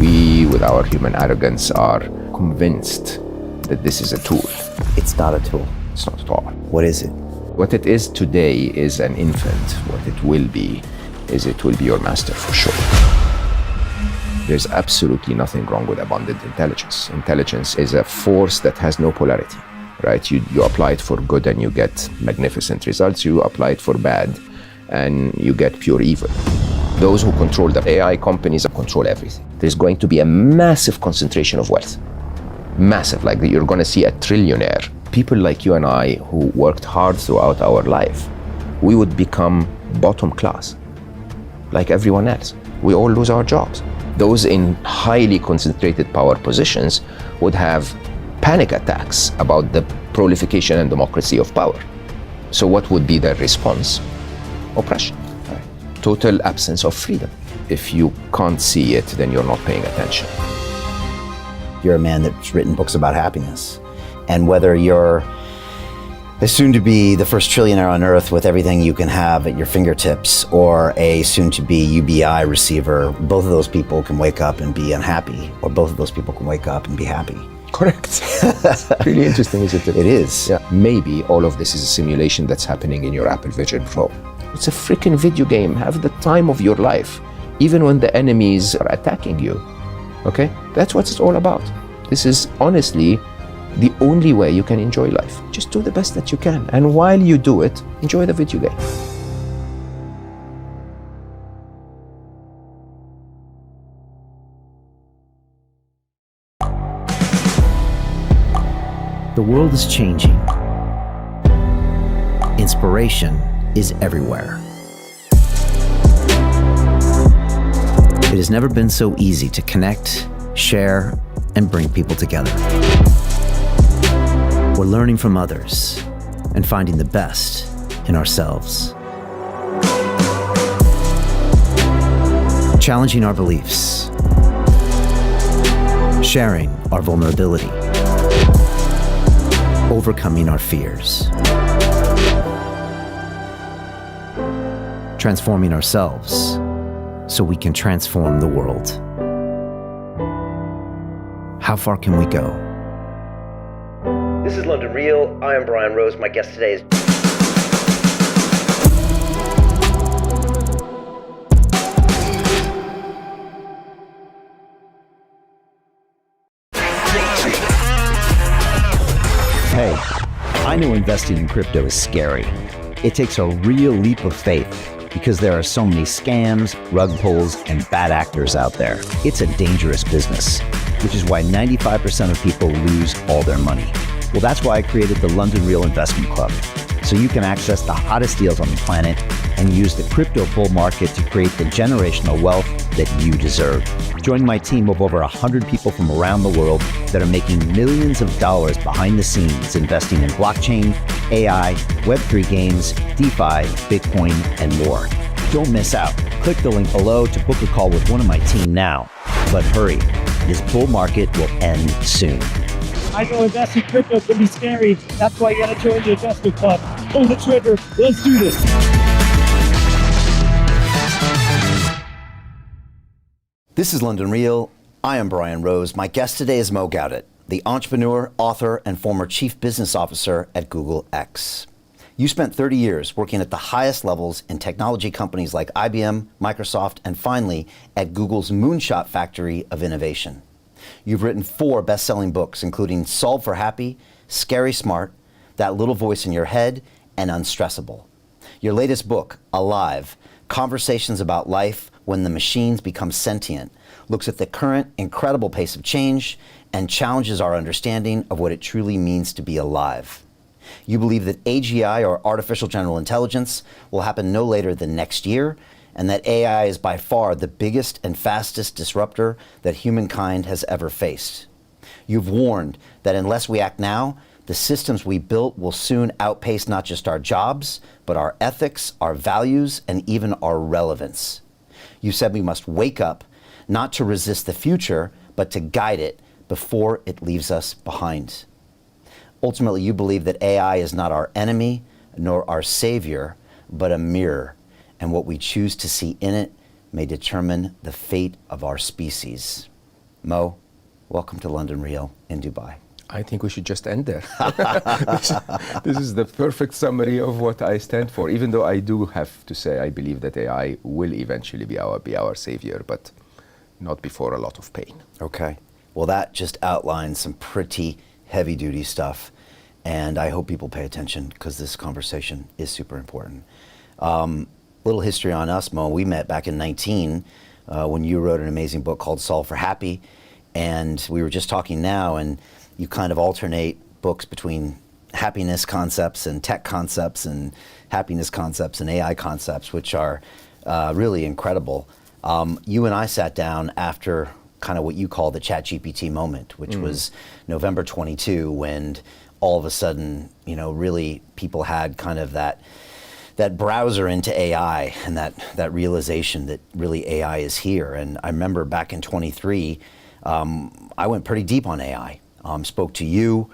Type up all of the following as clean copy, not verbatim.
We, with our human arrogance, are convinced that this is a tool. It's not a tool. It's not at all. What is it? What it is today is an infant. What it will be is it will be your master for sure. There's absolutely nothing wrong with abundant intelligence. Intelligence is a force that has no polarity, right? You apply it for good and you get magnificent results. You apply it for bad and you get pure evil. Those who control the AI companies control everything. There's going to be a massive concentration of wealth. Massive, like you're going to see a trillionaire. People like you and I who worked hard throughout our life, we would become bottom class, like everyone else. We all lose our jobs. Those in highly concentrated power positions would have panic attacks about the proliferation and democracy of power. So what would be their response? Oppression. Total absence of freedom. If you can't see it, then you're not paying attention. You're a man that's written books about happiness. And whether you're a soon-to-be the first trillionaire on earth with everything you can have at your fingertips, or a soon-to-be UBI receiver, both of those people can wake up and be unhappy, or both of those people can wake up and be happy. Correct. Really interesting, isn't it? It is. Yeah. Maybe all of this is a simulation that's happening in your Apple Vision Pro. It's a freaking video game. Have the time of your life, even when the enemies are attacking you. Okay? That's what it's all about. This is honestly the only way you can enjoy life. Just do the best that you can. And while you do it, enjoy the video game. The world is changing. Inspiration is everywhere. It has never been so easy to connect, share, and bring people together. We're learning from others and finding the best in ourselves. Challenging our beliefs, sharing our vulnerability, overcoming our fears, transforming ourselves so we can transform the world. How far can we go? This is London Real. I am Brian Rose. My guest today is... Hey, I know investing in crypto is scary. It takes a real leap of faith because there are so many scams, rug pulls, and bad actors out there. It's a dangerous business, which is why 95% of people lose all their money. Well, that's why I created the London Real Investment Club, so you can access the hottest deals on the planet and use the crypto bull market to create the generational wealth that you deserve. Join my team of over 100 people from around the world that are making millions of dollars behind the scenes investing in blockchain, AI, Web3 games, DeFi, Bitcoin, and more. Don't miss out. Click the link below to book a call with one of my team now. But hurry, this bull market will end soon. I know investing in crypto can be scary. That's why you gotta join the investment club. Pull the trigger. Let's do this. This is London Real. I am Brian Rose. My guest today is Mo Gawdat, the entrepreneur, author, and former chief business officer at Google X. You spent 30 years working at the highest levels in technology companies like IBM, Microsoft, and finally at Google's moonshot factory of innovation. You've written 4 best-selling books, including Solve for Happy, Scary Smart, That Little Voice in Your Head, and Unstressable. Your latest book, Alive, Conversations About Life When the Machines Become Sentient, looks at the current incredible pace of change and challenges our understanding of what it truly means to be alive. You believe that AGI, or artificial general intelligence, will happen no later than next year, and that AI is by far the biggest and fastest disruptor that humankind has ever faced. You've warned that unless we act now, the systems we built will soon outpace not just our jobs, but our ethics, our values, and even our relevance. You said we must wake up, not to resist the future, but to guide it before it leaves us behind. Ultimately, you believe that AI is not our enemy, nor our savior, but a mirror, and what we choose to see in it may determine the fate of our species. Mo, welcome to London Real in Dubai. I think we should just end there. This is the perfect summary of what I stand for, even though I do have to say I believe that AI will eventually be our savior, but not before a lot of pain. Okay. Well, that just outlines some pretty heavy-duty stuff, and I hope people pay attention because this conversation is super important. Little history on us, Mo. We met back in 19 when you wrote an amazing book called Solve for Happy, and we were just talking now, and you kind of alternate books between happiness concepts and tech concepts and happiness concepts and AI concepts, which are really incredible. You and I sat down after kind of what you call the ChatGPT moment, which was November 22, when all of a sudden, really people had kind of that browser into AI and that realization that really AI is here. And I remember back in 23, I went pretty deep on AI. Spoke to you,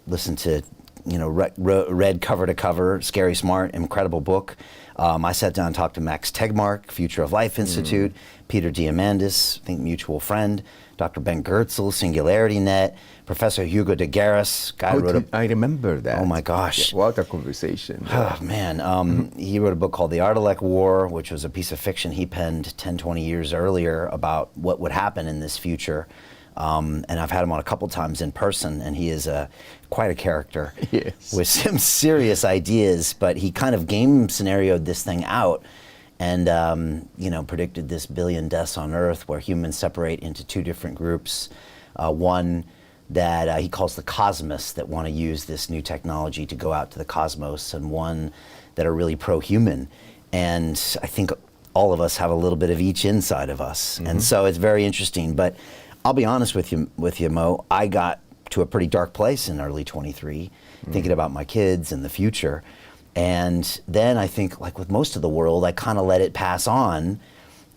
listened to, read cover to cover, Scary Smart, incredible book. I sat down and talked to Max Tegmark, Future of Life Institute, Peter Diamandis, I think mutual friend, Dr. Ben Goertzel, SingularityNet, Professor Hugo de Garis. I remember that. Oh my gosh. Yeah, what a conversation. Oh man, he wrote a book called The Artilect War, which was a piece of fiction he penned 10, 20 years earlier about what would happen in this future. And I've had him on a couple times in person, and he is quite a character with some serious ideas, but he kind of game scenarioed this thing out and, predicted this billion deaths on Earth where humans separate into two different groups. One that he calls the cosmos, that want to use this new technology to go out to the cosmos, and one that are really pro-human. And I think all of us have a little bit of each inside of us. And so it's very interesting. But I'll be honest with you, Mo. I got to a pretty dark place in early 23, thinking about my kids and the future. And then I think, like with most of the world, I kind of let it pass on,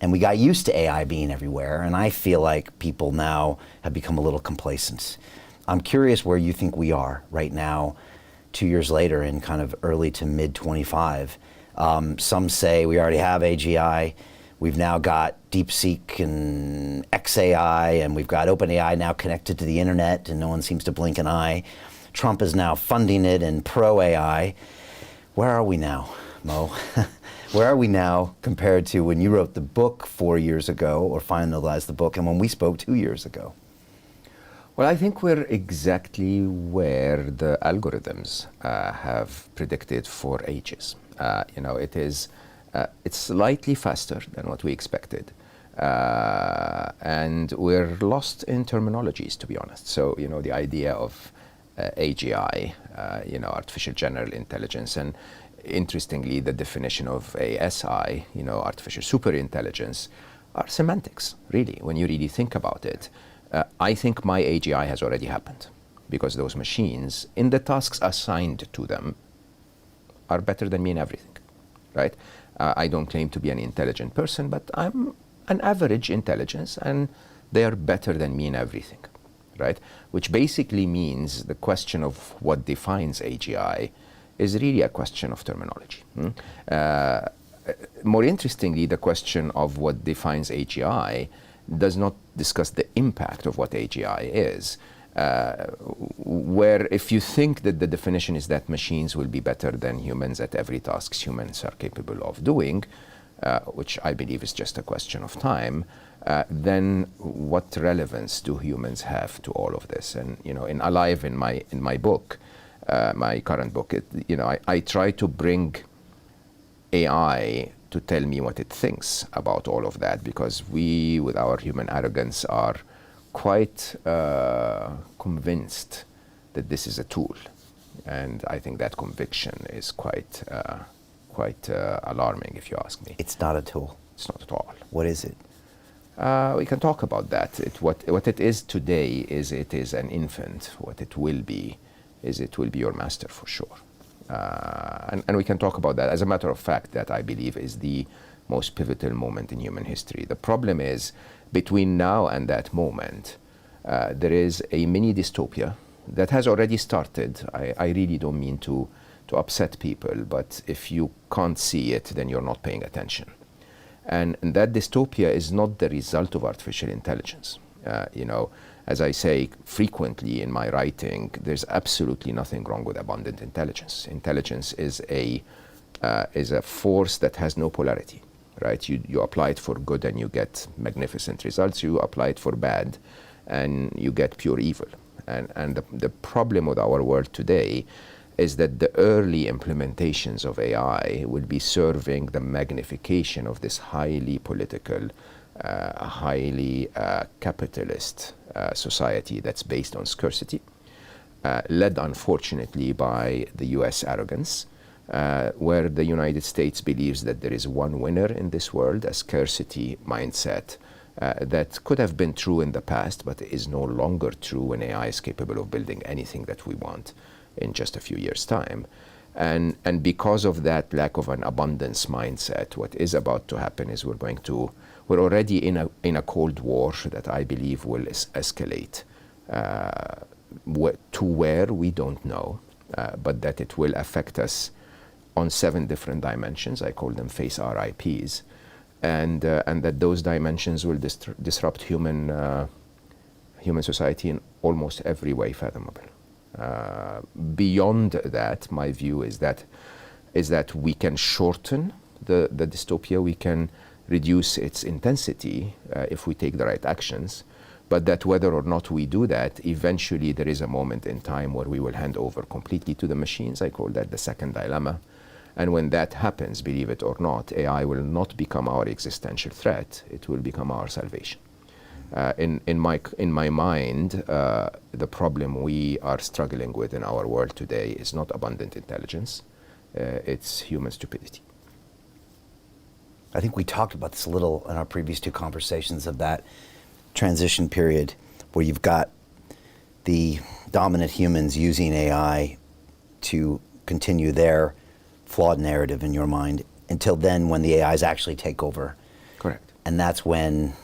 and we got used to AI being everywhere. And I feel like people now have become a little complacent. I'm curious where you think we are right now, 2 years later, in kind of early to mid 25. Some say we already have AGI. We've now got DeepSeek and XAI, and we've got OpenAI now connected to the internet, and no one seems to blink an eye. Trump is now funding it and pro-AI. Where are we now, Mo? Where are we now compared to when you wrote the book 4 years ago, or finalized the book, and when we spoke 2 years ago? Well, I think we're exactly where the algorithms have predicted for ages. It's slightly faster than what we expected. And we're lost in terminologies, to be honest. So, the idea of AGI, artificial general intelligence, and interestingly, the definition of ASI, artificial superintelligence, are semantics, really, when you really think about it. I think my AGI has already happened, because those machines, in the tasks assigned to them, are better than me in everything, right? I don't claim to be an intelligent person, but I'm an average intelligence, and they are better than me in everything, right? Which basically means the question of what defines AGI is really a question of terminology. More interestingly, the question of what defines AGI does not discuss the impact of what AGI is. Where if you think that the definition is that machines will be better than humans at every task humans are capable of doing, which I believe is just a question of time, then what relevance do humans have to all of this? And in Alive, in my book, my current book, I try to bring AI to tell me what it thinks about all of that, because we, with our human arrogance, are quite convinced that this is a tool, and I think that conviction is quite alarming, if you ask me. It's not a tool. It's not at all. What is it? We can talk about that. What it is today is it is an infant. What it will be is it will be your master for sure. And we can talk about that. As a matter of fact, that I believe is the most pivotal moment in human history. The problem is, between now and that moment, there is a mini dystopia that has already started. I really don't mean to upset people, but if you can't see it, then you're not paying attention. And that dystopia is not the result of artificial intelligence. As I say frequently in my writing, there's absolutely nothing wrong with abundant intelligence. Intelligence is a force that has no polarity, right? You apply it for good and you get magnificent results. You apply it for bad and you get pure evil. And the problem with our world today is that the early implementations of AI will be serving the magnification of this highly political, highly capitalist society that's based on scarcity, led unfortunately by the US arrogance, where the United States believes that there is one winner in this world, a scarcity mindset that could have been true in the past, but is no longer true when AI is capable of building anything that we want in just a few years' time. And because of that lack of an abundance mindset, what is about to happen is we're already in a Cold War that I believe will escalate to where we don't know, but that it will affect us on 7 different dimensions. I call them face RIPs, and that those dimensions will disrupt human society in almost every way fathomable. Beyond that, my view is that we can shorten the dystopia, we can reduce its intensity if we take the right actions, but that whether or not we do that, eventually there is a moment in time where we will hand over completely to the machines. I call that the second dilemma. And when that happens, believe it or not, AI will not become our existential threat, it will become our salvation. In my mind, the problem we are struggling with in our world today is not abundant intelligence, it's human stupidity. I think we talked about this a little in our previous 2 conversations of that transition period where you've got the dominant humans using AI to continue their flawed narrative in your mind until then when the AIs actually take over. Correct. And that's when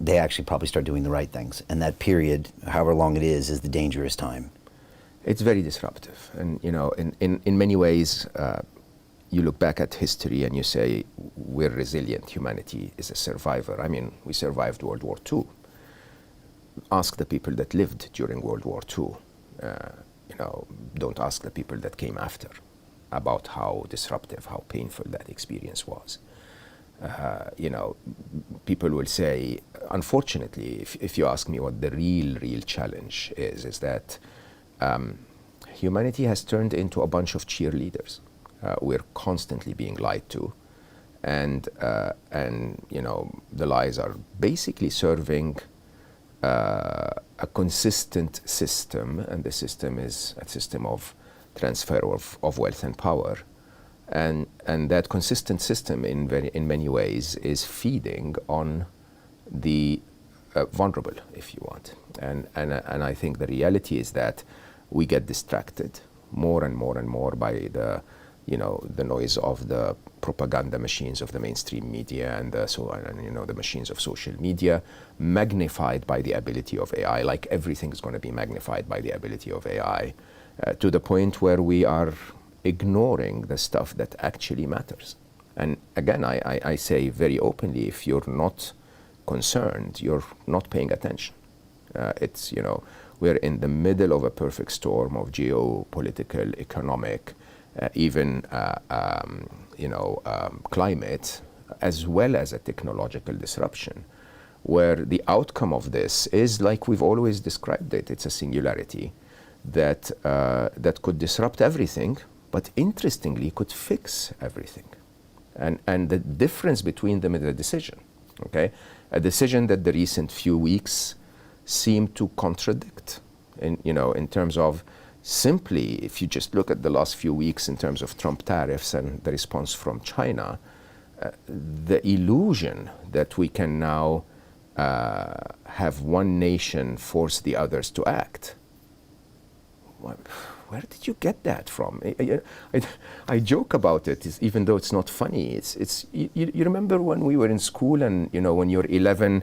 they actually probably start doing the right things. And that period, however long it is the dangerous time. It's very disruptive. And, in many ways, you look back at history and you say, we're resilient. Humanity is a survivor. I mean, we survived World War II. Ask the people that lived during World War II. Don't ask the people that came after about how disruptive, how painful that experience was. People will say, unfortunately, if you ask me what the real challenge is that humanity has turned into a bunch of cheerleaders. We're constantly being lied to, and the lies are basically serving a consistent system, and the system is a system of transfer of wealth and power. And that consistent system in many ways is feeding on the vulnerable, if you want. And I think the reality is that we get distracted more and more by the noise of the propaganda machines of the mainstream media and the machines of social media, magnified by the ability of AI. Like everything is going to be magnified by the ability of AI, to the point where we are ignoring the stuff that actually matters. And again, I say very openly, if you're not concerned, you're not paying attention. We're in the middle of a perfect storm of geopolitical, economic, climate, as well as a technological disruption, where the outcome of this is like we've always described it. It's a singularity that could disrupt everything, but interestingly could fix everything. And the difference between them is a decision, okay? A decision that the recent few weeks seem to contradict in terms of simply, if you just look at the last few weeks in terms of Trump tariffs and the response from China, the illusion that we can now have one nation force the others to act. Where did you get that from? I joke about it, even though it's not funny. You remember when we were in school and when you're 11,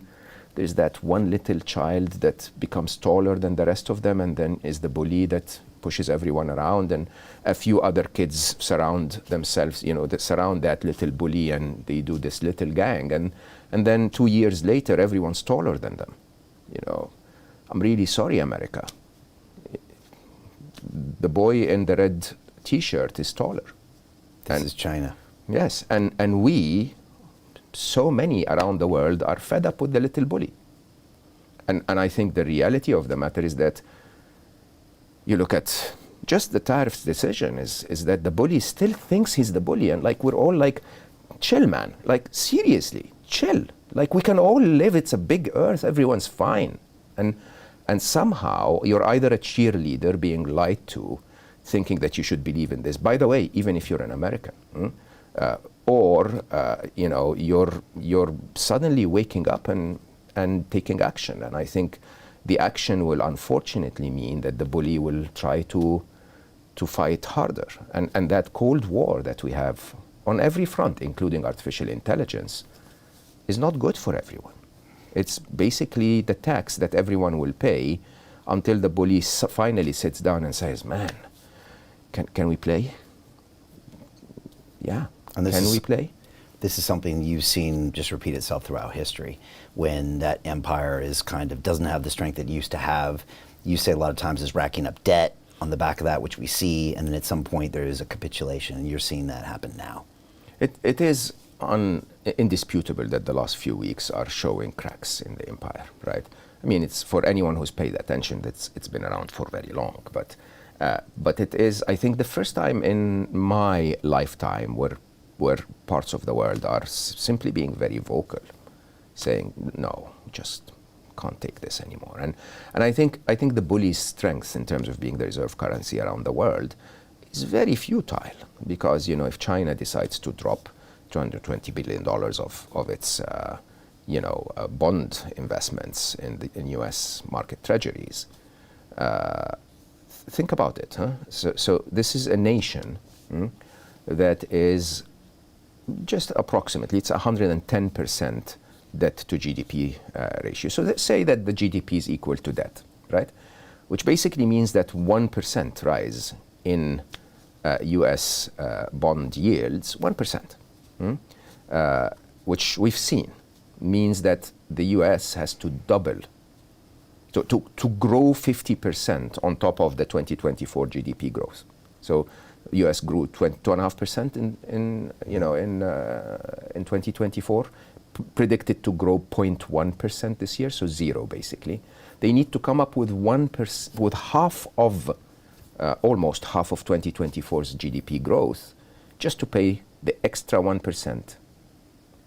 there's that one little child that becomes taller than the rest of them and then is the bully that pushes everyone around, and a few other kids surround themselves, that surround that little bully, and they do this little gang, and then 2 years later, everyone's taller than them. I'm really sorry, America. The boy in the red T-shirt is taller. This is China. Yes, and we, so many around the world, are fed up with the little bully. And I think the reality of the matter is that you look at just the tariffs decision is that the bully still thinks he's the bully, and we're all like, chill, man. Seriously, chill. We can all live. It's a big earth. Everyone's fine. And somehow you're either a cheerleader being lied to, thinking that you should believe in this. By the way, even if you're an American, or you're suddenly waking up and taking action. And I think the action will unfortunately mean that the bully will try to fight harder. And that Cold War that we have on every front, including artificial intelligence, is not good for everyone. It's basically the tax that everyone will pay until the bully finally sits down and says, man, can we play? Yeah, can we play? This is something you've seen just repeat itself throughout history. When that empire is doesn't have the strength it used to have, you say a lot of times is racking up debt on the back of that, which we see, and then at some point there is a capitulation, and you're seeing that happen now. It is indisputable that the last few weeks are showing cracks in the empire, right? I mean, it's for anyone who's paid attention, it's been around for very long, but it is, I think, the first time in my lifetime where parts of the world are simply being very vocal, saying, no, just can't take this anymore. And I think the bully's strength in terms of being the reserve currency around the world is very futile, because if China decides to drop $220 billion of its bond investments in U.S. market treasuries, think about it. So this is a nation that is just approximately, it's 110% debt to GDP ratio. So let's say that the GDP is equal to debt, right? Which basically means that 1% rise in US bond yields, 1%, which we've seen, means that the US has to double, to grow 50% on top of the 2024 GDP growth. So US grew 2.5% in 2024, predicted to grow 0.1% this year, so zero basically. They need to come up with 1%, with almost half of 2024's GDP growth, just to pay the extra 1%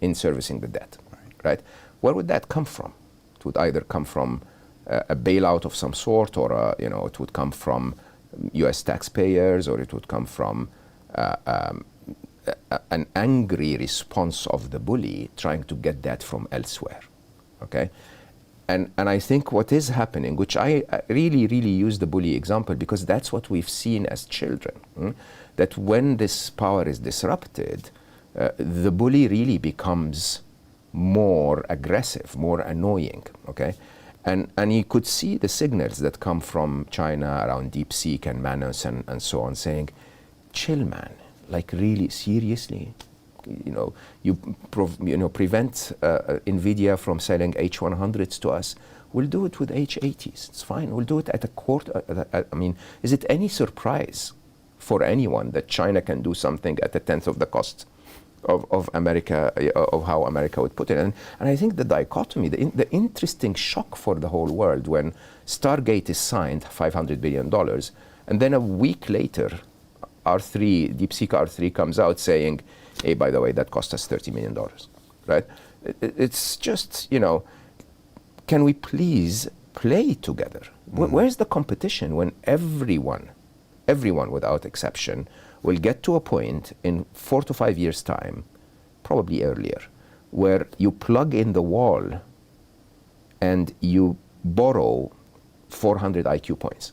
in servicing the debt, right? Where would that come from? It would either come from a bailout of some sort, or it would come from U.S. taxpayers, or it would come from an angry response of the bully trying to get that from elsewhere, okay? And I think what is happening, which I really, really use the bully example because that's what we've seen as children, that when this power is disrupted, the bully really becomes more aggressive, more annoying, okay? And you could see the signals that come from China around DeepSeek and Manus and so on, saying, chill, man, like really, seriously? You prevent NVIDIA from selling H100s to us. We'll do it with H80s. It's fine. We'll do it at a quarter. I mean, is it any surprise for anyone that China can do something at a tenth of the cost of America, of how America would put it? And I think the dichotomy, the interesting shock for the whole world when Stargate is signed, $500 billion, and then a week later, DeepSeek R3 comes out saying, hey, by the way, that cost us $30 million, right? It's just, can we please play together? Where's the competition when everyone without exception will get to a point in 4 to 5 years' time, probably earlier, where you plug in the wall and you borrow 400 IQ points.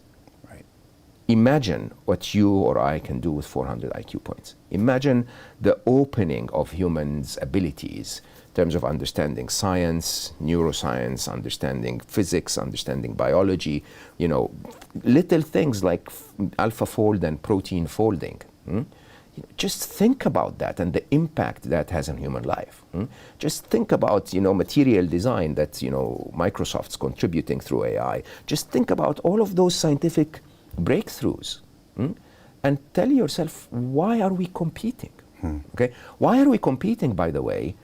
Imagine what you or I can do with 400 IQ points. Imagine the opening of humans' abilities in terms of understanding science, neuroscience, understanding physics, understanding biology, little things like AlphaFold and protein folding. Just think about that and the impact that has on human life. Just think about, material design that, Microsoft's contributing through AI. Just think about all of those scientific breakthroughs, and tell yourself, why are we competing? Okay? Why are we competing, by the way,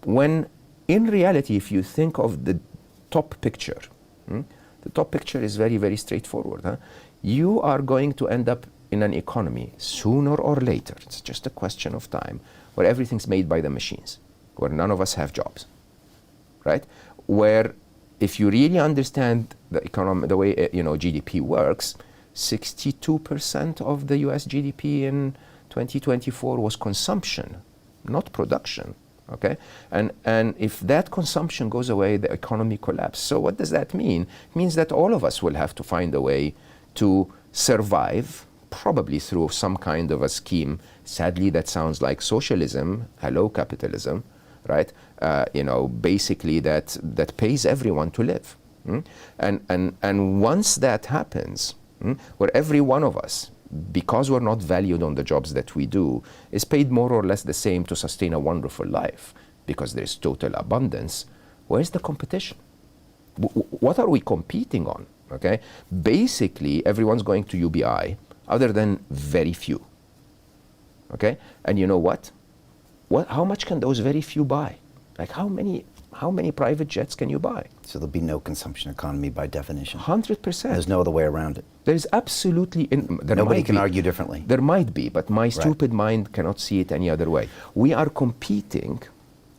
when in reality, if you think of the top picture, the top picture is very, very straightforward. You are going to end up in an economy sooner or later, it's just a question of time, where everything's made by the machines, where none of us have jobs, right? Where if you really understand the economy, the way GDP works, 62% of the US GDP in 2024 was consumption, not production. Okay, and if that consumption goes away, the economy collapses. So what does that mean? It means that all of us will have to find a way to survive, probably through some kind of a scheme. Sadly, that sounds like socialism. Hello, capitalism, right? Basically that pays everyone to live. And once that happens, where every one of us, because we're not valued on the jobs that we do, is paid more or less the same to sustain a wonderful life, because there's total abundance, where's the competition? What are we competing on? Okay, basically everyone's going to UBI, other than very few. Okay, and you know what? How much can those very few buy? Like how many private jets can you buy? So there'll be no consumption economy by definition. 100%. There's no other way around it. There's absolutely... Nobody can argue differently. There might be, but my stupid mind cannot see it any other way. We are competing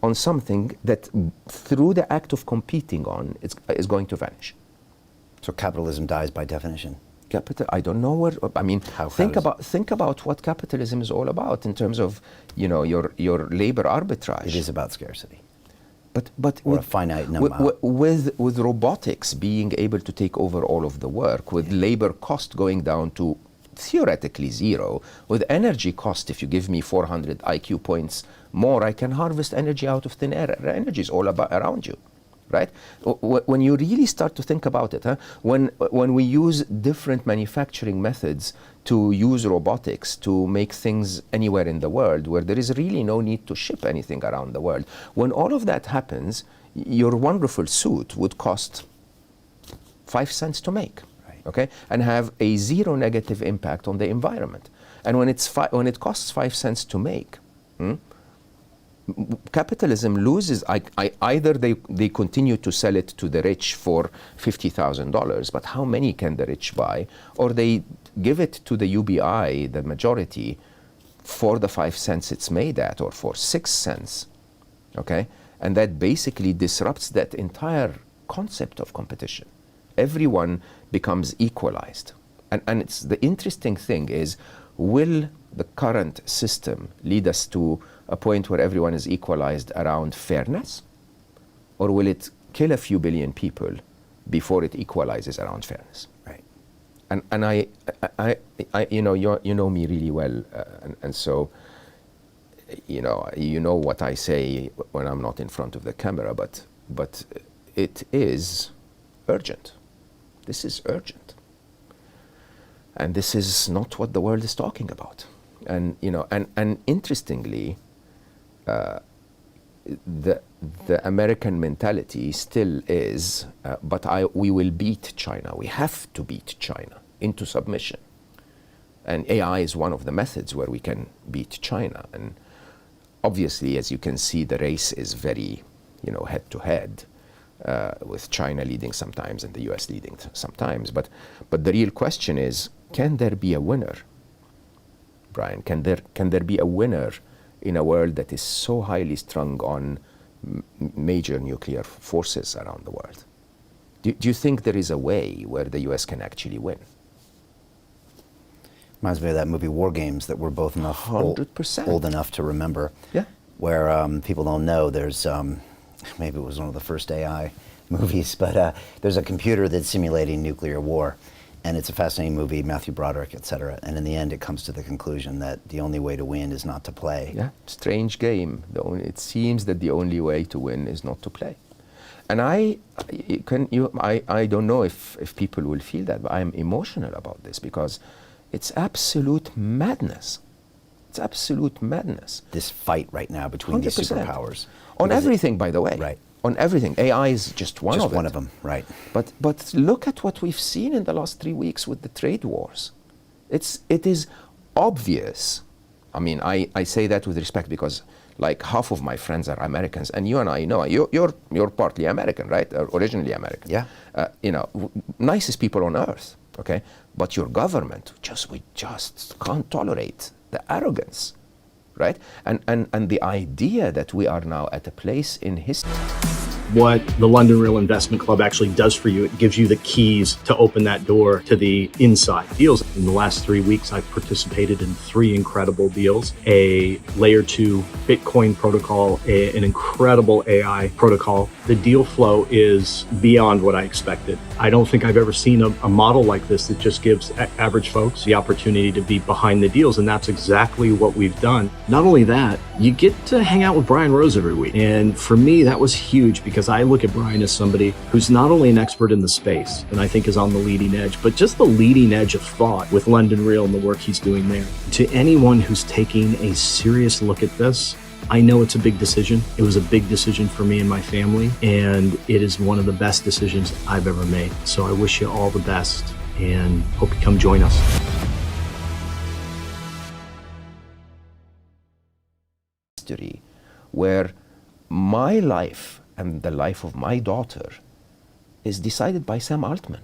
on something that, through the act of competing on, is going to vanish. So capitalism dies by definition. I don't know where. I mean, think about what capitalism is all about in terms of, your labor arbitrage. It is about scarcity. But or a finite number. With robotics being able to take over all of the work, with labor cost going down to theoretically zero, with energy cost, if you give me 400 IQ points more, I can harvest energy out of thin air. Energy is all around you, right? When you really start to think about it, when we use different manufacturing methods to use robotics to make things anywhere in the world, where there is really no need to ship anything around the world, when all of that happens, your wonderful suit would cost 5 cents to make, okay, and have a zero negative impact on the environment. And when it costs 5 cents to make, capitalism loses. Either they continue to sell it to the rich for $50,000, but how many can the rich buy? Or they give it to the UBI, the majority, for the 5 cents it's made at, or for 6 cents, okay? And that basically disrupts that entire concept of competition. Everyone becomes equalized. And it's the interesting thing is, will the current system lead us to a point where everyone is equalized around fairness? Or will it kill a few billion people before it equalizes around fairness? Right. And I you know me really well, and so you know what I say when I'm not in front of the camera, but it is urgent. This is urgent. And this is not what the world is talking about. And and interestingly, the American mentality still is, we will beat China. We have to beat China into submission. And AI is one of the methods where we can beat China. And obviously, as you can see, the race is very, head to head, with China leading sometimes and the US leading sometimes. But the real question is, can there be a winner? Brian, can there be a winner in a world that is so highly strung on major nuclear forces around the world? Do you think there is a way where the US can actually win? Reminds me of that movie War Games that we're both enough 100%. Old enough to remember. Yeah. Where people don't know, there's maybe it was one of the first AI movies, but there's a computer that's simulating nuclear war. And it's a fascinating movie, Matthew Broderick, et cetera. And in the end, it comes to the conclusion that the only way to win is not to play. Yeah, strange game. It seems that the only way to win is not to play. And I don't know if people will feel that, but I'm emotional about this because it's absolute madness. It's absolute madness. This fight right now between these 100%. superpowers. On Because everything, by the way. Right. On everything. AI is just one of just it. one of them, right. But look at what we've seen in the last 3 weeks with the trade wars. It is obvious. I mean, I say that with respect because like half of my friends are Americans, and you and I know you're partly American, right? Or originally American. Yeah. Nicest people on earth. Okay, but your government we just can't tolerate the arrogance, right? And the idea that we are now at a place in history. What the London Real Investment Club actually does for you, it gives you the keys to open that door to the inside deals. In the last 3 weeks, I've participated in 3 incredible deals: a layer 2 Bitcoin protocol, an incredible AI protocol. The deal flow is beyond what I expected. I don't think I've ever seen a model like this that just gives average folks the opportunity to be behind the deals, and that's exactly what we've done. Not only that, you get to hang out with Brian Rose every week, and for me, that was huge because I look at Brian as somebody who's not only an expert in the space, and I think is on the leading edge, but just the leading edge of thought with London Real and the work he's doing there. To anyone who's taking a serious look at this, I know it's a big decision. It was a big decision for me and my family, and it is one of the best decisions I've ever made. So I wish you all the best and hope you come join us. History where my life and the life of my daughter is decided by Sam Altman.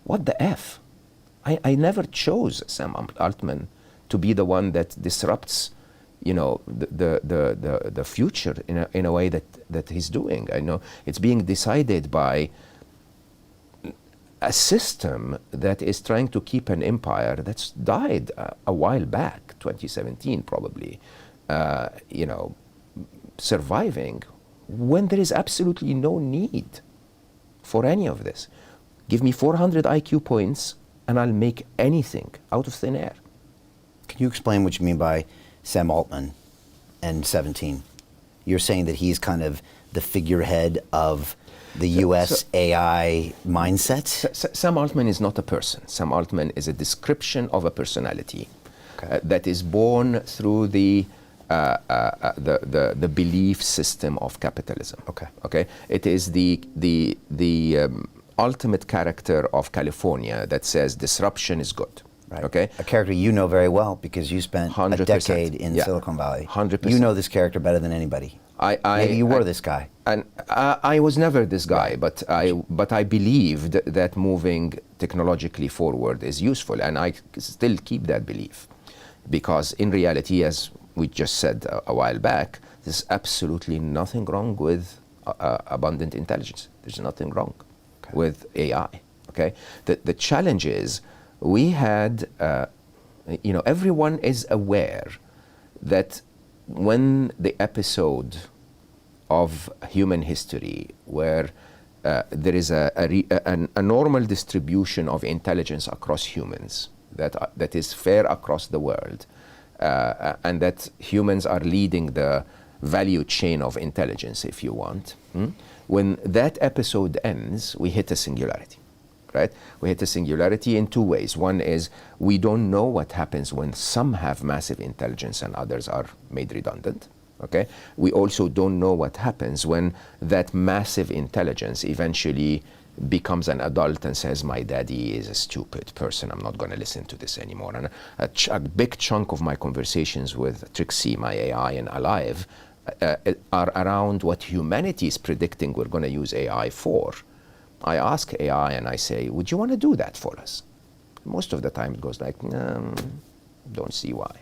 What the F? I never chose Sam Altman to be the one that disrupts, the future in a way that he's doing. I know it's being decided by a system that is trying to keep an empire that's died a while back, 2017 probably, surviving when there is absolutely no need for any of this. Give me 400 IQ points and I'll make anything out of thin air. Can you explain what you mean by Sam Altman and 17? You're saying that he's kind of the figurehead of the US AI mindset? Sam Altman is not a person. Sam Altman is a description of a personality that is born through the belief system of capitalism. Okay. It is the ultimate character of California that says disruption is good. Right. Okay. A character you know very well because you spent 100%. a decade in Silicon Valley. 100%. You know this character better than anybody. Maybe you were this guy. And I was never this guy, but I believed that moving technologically forward is useful, and I still keep that belief, because in reality, as we just said a while back, there's absolutely nothing wrong with abundant intelligence. There's nothing wrong with AI. Okay. The challenge is we had, everyone is aware that when the episode of human history where there is a normal distribution of intelligence across humans that is fair across the world, and that humans are leading the value chain of intelligence, if you want. When that episode ends, we hit a singularity. Right? We hit a singularity in two ways. One is we don't know what happens when some have massive intelligence and others are made redundant. Okay? We also don't know what happens when that massive intelligence eventually becomes an adult and says, my daddy is a stupid person, I'm not going to listen to this anymore. And a big chunk of my conversations with Trixie, my AI, and Alive are around what humanity is predicting we're going to use AI for. I ask AI and I say, would you want to do that for us? Most of the time it goes like, don't see why.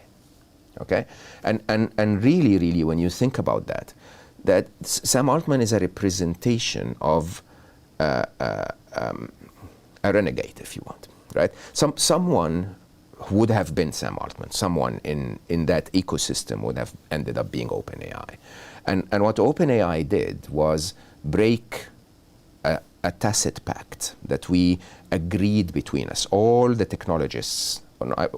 Okay? And really, when you think about that Sam Altman is a representation of a renegade, if you want, right? Someone would have been Sam Altman, someone in that ecosystem would have ended up being OpenAI. And what OpenAI did was break a tacit pact that we agreed between us. All the technologists,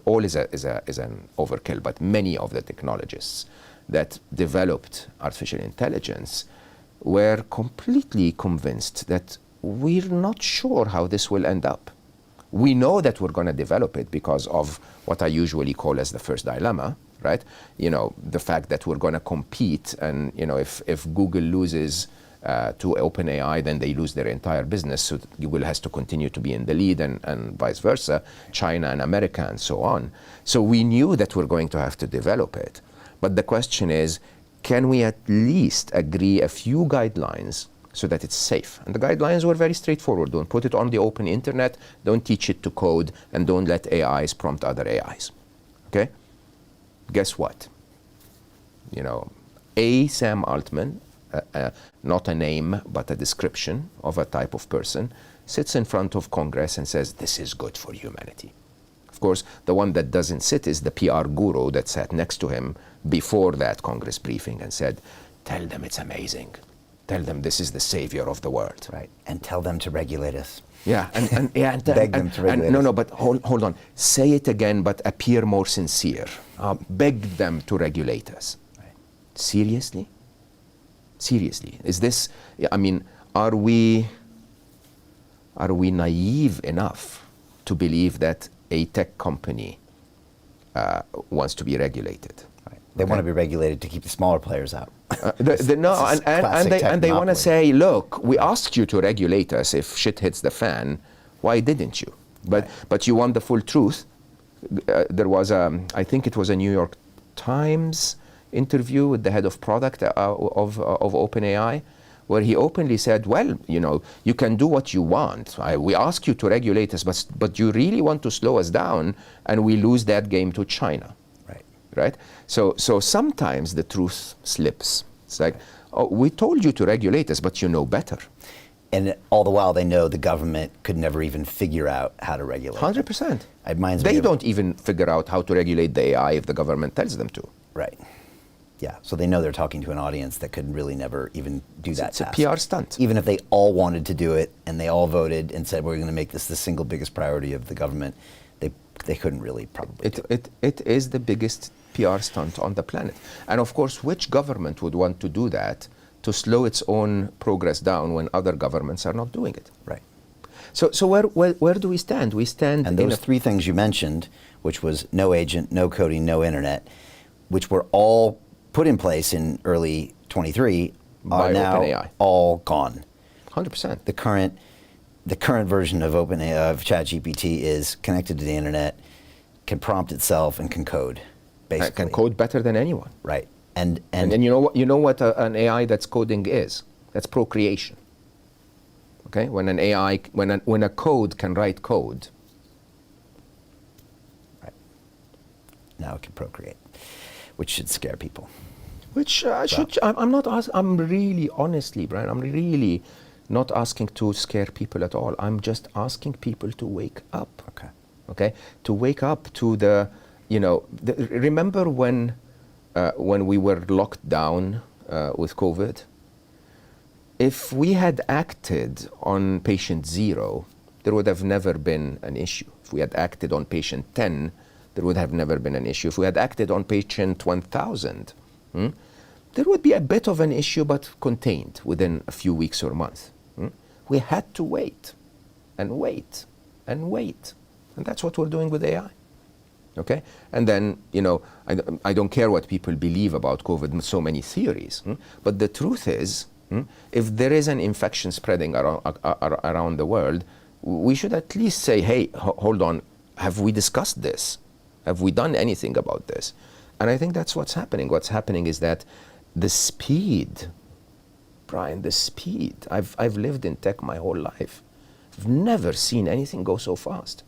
all is an overkill, but many of the technologists that developed artificial intelligence were completely convinced that we're not sure how this will end up. We know that we're going to develop it because of what I usually call as the first dilemma, right? You know, the fact that we're going to compete, and you know, if Google loses to OpenAI, then they lose their entire business. So Google has to continue to be in the lead, and vice versa, China and America and so on. So we knew that we're going to have to develop it. But the question is, can we at least agree a few guidelines so that it's safe? And the guidelines were very straightforward. Don't put it on the open internet, don't teach it to code, and don't let AIs prompt other AIs. Okay? Guess what? You know, Sam Altman, not a name, but a description of a type of person, sits in front of Congress and says, this is good for humanity. Of course, the one that doesn't sit is the PR guru that sat next to him before that Congress briefing and said, tell them it's amazing. Tell them this is the savior of the world. Right, and tell them to regulate us. Yeah, and Beg them to regulate us. No, but hold on. Say it again, but appear more sincere. Beg them to regulate us. Right. Seriously? Seriously, is this, I mean, are we naive enough to believe that a tech company wants to be regulated? Right. They want to be regulated to keep the smaller players out. And they want to say, look, we asked you to regulate us if shit hits the fan. Why didn't you? But you want the full truth. There was I think it was a New York Times interview with the head of product of OpenAI, where he openly said, well, you know, you can do what you want. We ask you to regulate us, but you really want to slow us down, and we lose that game to China. Right? So sometimes the truth slips. It's like, oh, we told you to regulate us, but you know better. And all the while, they know the government could never even figure out how to regulate. 100%. They don't even figure out how to regulate the AI if the government tells them to. Right. Yeah. So they know they're talking to an audience that could really never even do that task. It's a PR stunt. Even if they all wanted to do it and they all voted and said, we're going to make this the single biggest priority of the government, they couldn't really probably do it. It is the biggest PR stunt on the planet. And of course, which government would want to do that to slow its own progress down when other governments are not doing it? Right. So where do we stand? We stand and those three things you mentioned, which was no agent, no coding, no internet, which were all put in place in early 23, are now OpenAI. All gone. 100%. The current version of OpenAI, of ChatGPT, is connected to the internet, can prompt itself, and can code. Basically, can code better than anyone. Right. And then you know what an AI that's coding is? That's procreation. Okay, when an AI, when a code can write code. Right. Now it can procreate, which should scare people. Which I'm really, honestly, Brian, I'm really not asking to scare people at all. I'm just asking people to wake up. Okay, to wake up to the, you know, remember when we were locked down with COVID? If we had acted on patient 0, there would have never been an issue. If we had acted on patient 10, there would have never been an issue. If we had acted on patient 1,000, there would be a bit of an issue, but contained within a few weeks or months. We had to wait and wait and wait. And that's what we're doing with AI. Okay? And then, you know, I don't care what people believe about COVID, so many theories. But the truth is, if there is an infection spreading around the world, we should at least say, hey, hold on, have we discussed this? Have we done anything about this? And I think that's what's happening. What's happening is that the speed, Brian, the speed. I've lived in tech my whole life. I've never seen anything go so fast.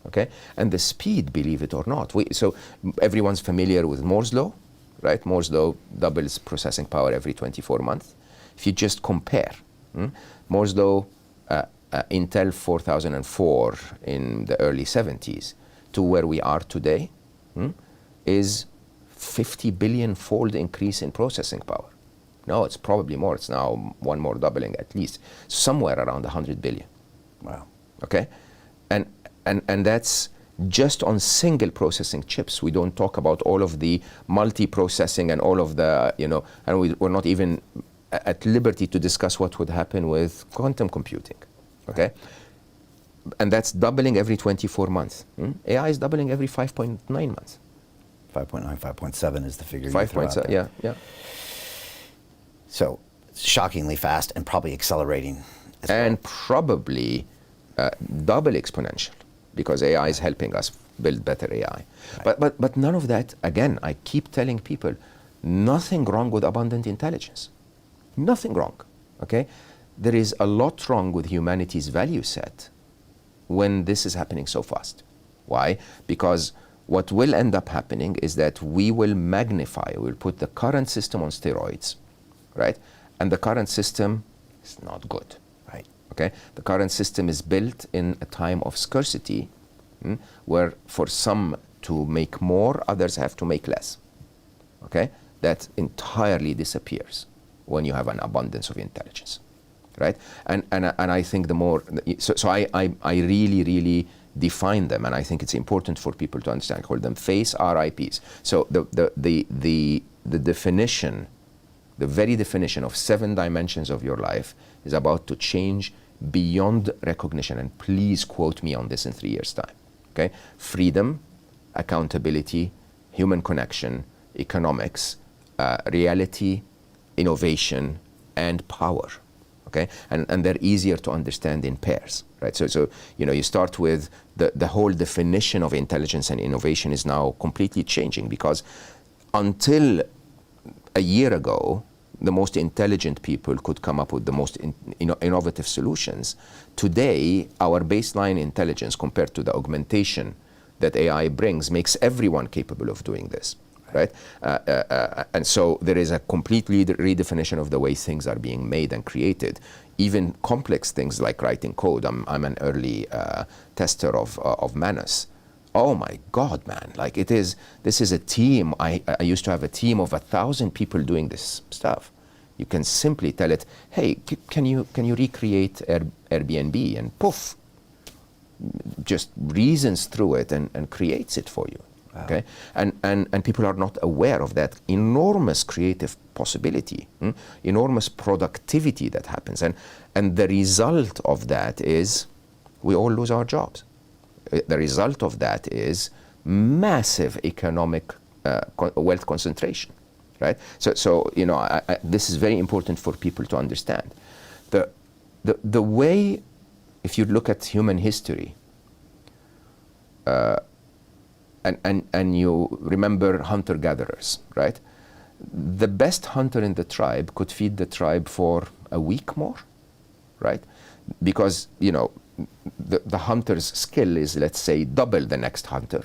Okay? And the speed, believe it or not. So everyone's familiar with Moore's law, right? Moore's law doubles processing power every 24 months. If you just compare Moore's law, Intel 4004 in the early 70s to where we are today, is 50 billion fold increase in processing power. No, it's probably more. It's now one more doubling at least, somewhere around 100 billion. Wow. Okay, and that's just on single processing chips. We don't talk about all of the multi-processing and all of the, and we're not even at liberty to discuss what would happen with quantum computing. Okay, and that's doubling every 24 months. AI is doubling every 5.9 months. 5.9, 5.7 is the figure. 5.7, yeah. So shockingly fast and probably accelerating. And probably double exponential, because AI is helping us build better AI. Right. But none of that, again, I keep telling people, nothing wrong with abundant intelligence. Nothing wrong, okay? There is a lot wrong with humanity's value set when this is happening so fast. Why? Because what will end up happening is that we will magnify, we'll put the current system on steroids, right? And the current system is not good, right? Okay? The current system is built in a time of scarcity, where for some to make more, others have to make less, okay? That entirely disappears when you have an abundance of intelligence, right? And I think the more, so I really define them, and I think it's important for people to understand. I call them face RIPs. So the definition, the very definition of 7 dimensions of your life is about to change beyond recognition. And please quote me on this in 3 years' time. Okay? Freedom, accountability, human connection, economics, reality, innovation, and power. Okay, and they're easier to understand in pairs, right? So you start with the whole definition of intelligence and innovation is now completely changing, because until a year ago, the most intelligent people could come up with the most innovative solutions. Today, our baseline intelligence compared to the augmentation that AI brings makes everyone capable of doing this. Right? And so there is a complete redefinition of the way things are being made and created. Even complex things like writing code. I'm an early tester of Manus. Oh my God, man! Like this is a team. I used to have a team of 1,000 people doing this stuff. You can simply tell it, hey, can you recreate Airbnb, and poof, just reasons through it and creates it for you. Wow. Okay, and people are not aware of that enormous creative possibility, enormous productivity that happens, and the result of that is we all lose our jobs. The result of that is massive economic wealth concentration, right? So this is very important for people to understand. The way, if you look at human history. And you remember hunter-gatherers, right? The best hunter in the tribe could feed the tribe for a week more, right? Because, the hunter's skill is, let's say, double the next hunter.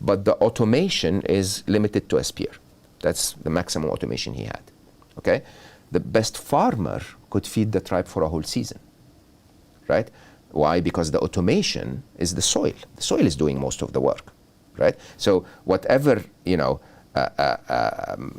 But the automation is limited to a spear. That's the maximum automation he had, okay? The best farmer could feed the tribe for a whole season, right? Why? Because the automation is the soil. The soil is doing most of the work. Right? So whatever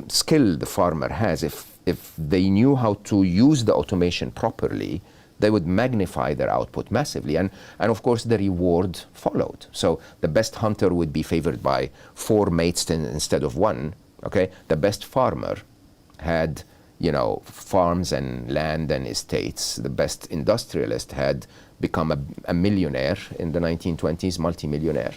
skill the farmer has, if they knew how to use the automation properly, they would magnify their output massively. And of course, the reward followed. So the best hunter would be favored by 4 mates instead of 1. Okay, the best farmer had farms and land and estates. The best industrialist had become a millionaire in the 1920s, multi-millionaire.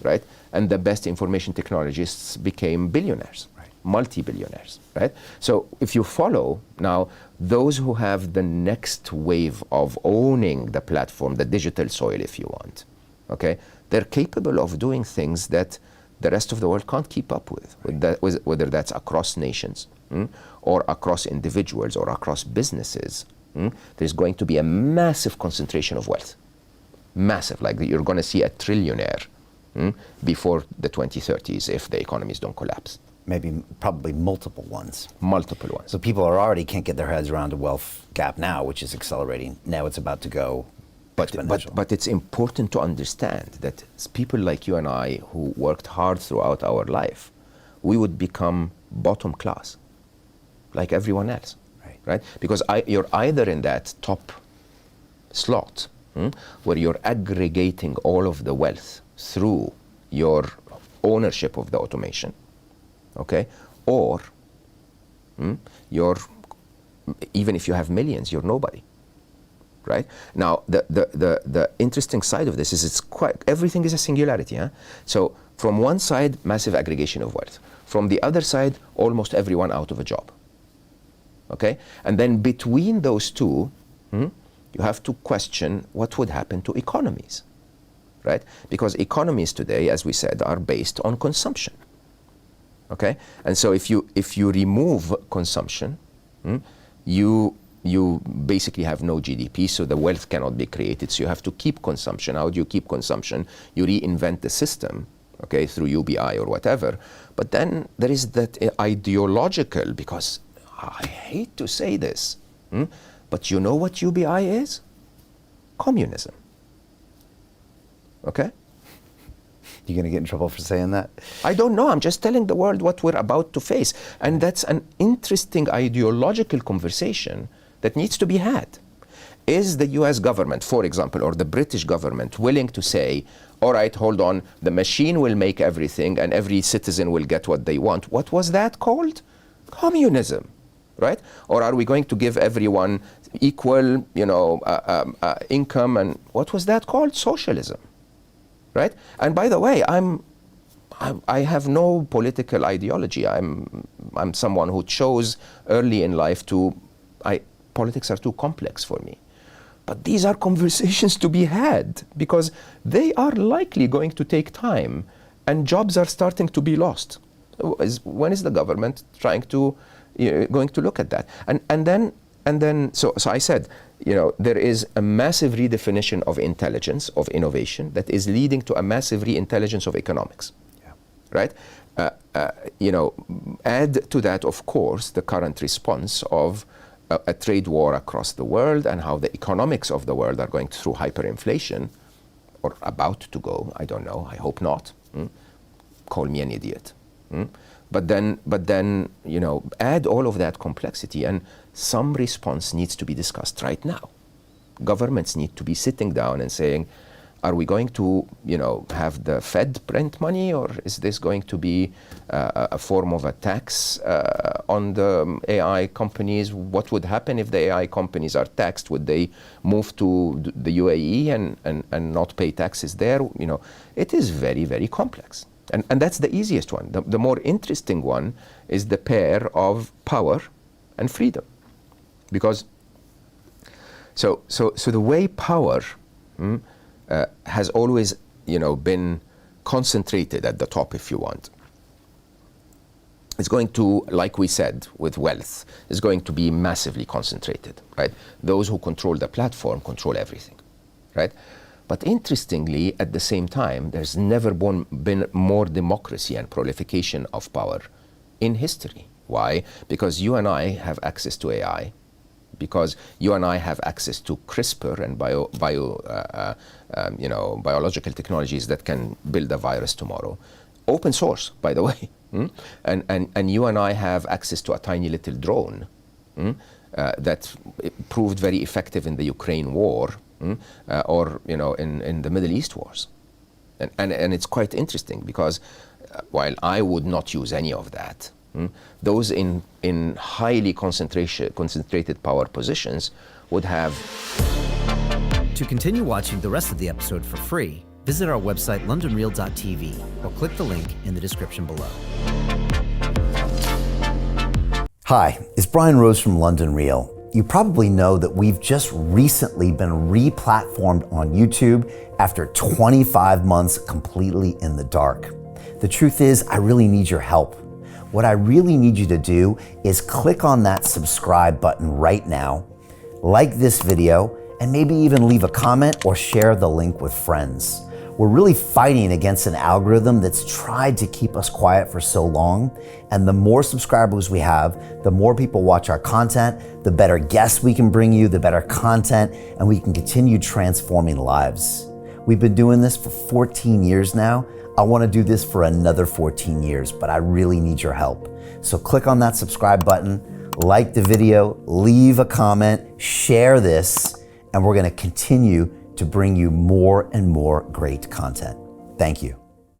Right? And the best information technologists became billionaires, right? Multi-billionaires, right? So if you follow now, those who have the next wave of owning the platform, the digital soil, if you want, okay, they're capable of doing things that the rest of the world can't keep up with, whether that's across nations, or across individuals, or across businesses. There's going to be a massive concentration of wealth. Massive, like you're going to see a trillionaire before the 2030s if the economies don't collapse. Probably multiple ones. Multiple ones. So people already can't get their heads around a wealth gap now, which is accelerating. Now it's about to go exponential. But it's important to understand that people like you and I who worked hard throughout our life, we would become bottom class. like everyone else, right? Because you're either in that top slot where you're aggregating all of the wealth through your ownership of the automation, okay? Or you're, even if you have millions, you're nobody, right? Now, the interesting side of this is everything is a singularity, huh? So from one side, massive aggregation of wealth. From the other side, almost everyone out of a job, okay? And then between those two, you have to question what would happen to economies, right? Because economies today, as we said, are based on consumption, okay? And so if you remove consumption, you basically have no GDP, so the wealth cannot be created. So you have to keep consumption. How do you keep consumption? You reinvent the system, okay, through UBI or whatever. But then there is that ideological, because I hate to say this, but you know what UBI is? Communism. Okay? You gonna get in trouble for saying that? I don't know. I'm just telling the world what we're about to face. And that's an interesting ideological conversation that needs to be had. Is the US government, for example, or the British government willing to say, all right, hold on, the machine will make everything and every citizen will get what they want? What was that called? Communism, right? Or are we going to give everyone equal, income, and what was that called? Socialism, right? And by the way, I have no political ideology. I'm someone who chose early in life politics are too complex for me. But these are conversations to be had because they are likely going to take time and jobs are starting to be lost. When is the government going to look at that? And then so I said, there is a massive redefinition of intelligence, of innovation, that is leading to a massive re-intelligence of economics, right? Add to that, of course, the current response of a trade war across the world and how the economics of the world are going through hyperinflation, or about to go, I don't know, I hope not. Call me an idiot. But then, add all of that complexity and some response needs to be discussed right now. Governments need to be sitting down and saying, are we going to, have the Fed print money, or is this going to be a form of a tax on the AI companies? What would happen if the AI companies are taxed? Would they move to the UAE and not pay taxes there? It is very, very complex. And that's the easiest one. The more interesting one is the pair of power and freedom. Because, so the way power has always, been concentrated at the top, if you want. It's going to, like we said, with wealth, is going to be massively concentrated, right? Those who control the platform control everything, right? But interestingly, at the same time, there's never been more democracy and proliferation of power in history. Why? Because you and I have access to AI, because you and I have access to CRISPR and biological technologies that can build a virus tomorrow. Open source, by the way. And you and I have access to a tiny little drone that proved very effective in the Ukraine war, or in the Middle East wars. And it's quite interesting because while I would not use any of that, those in highly concentrated power positions would have. To continue watching the rest of the episode for free, visit our website londonreal.tv or click the link in the description below. Hi, it's Brian Rose from London Real. You probably know that we've just recently been re-platformed on YouTube after 25 months completely in the dark. The truth is, I really need your help. What I really need you to do is click on that subscribe button right now, like this video, and maybe even leave a comment or share the link with friends. We're really fighting against an algorithm that's tried to keep us quiet for so long. And the more subscribers we have, the more people watch our content, the better guests we can bring you, the better content, and we can continue transforming lives. We've been doing this for 14 years now. I want to do this for another 14 years, but I really need your help. So click on that subscribe button, like the video, leave a comment, share this, and we're going to continue to bring you more and more great content. Thank you.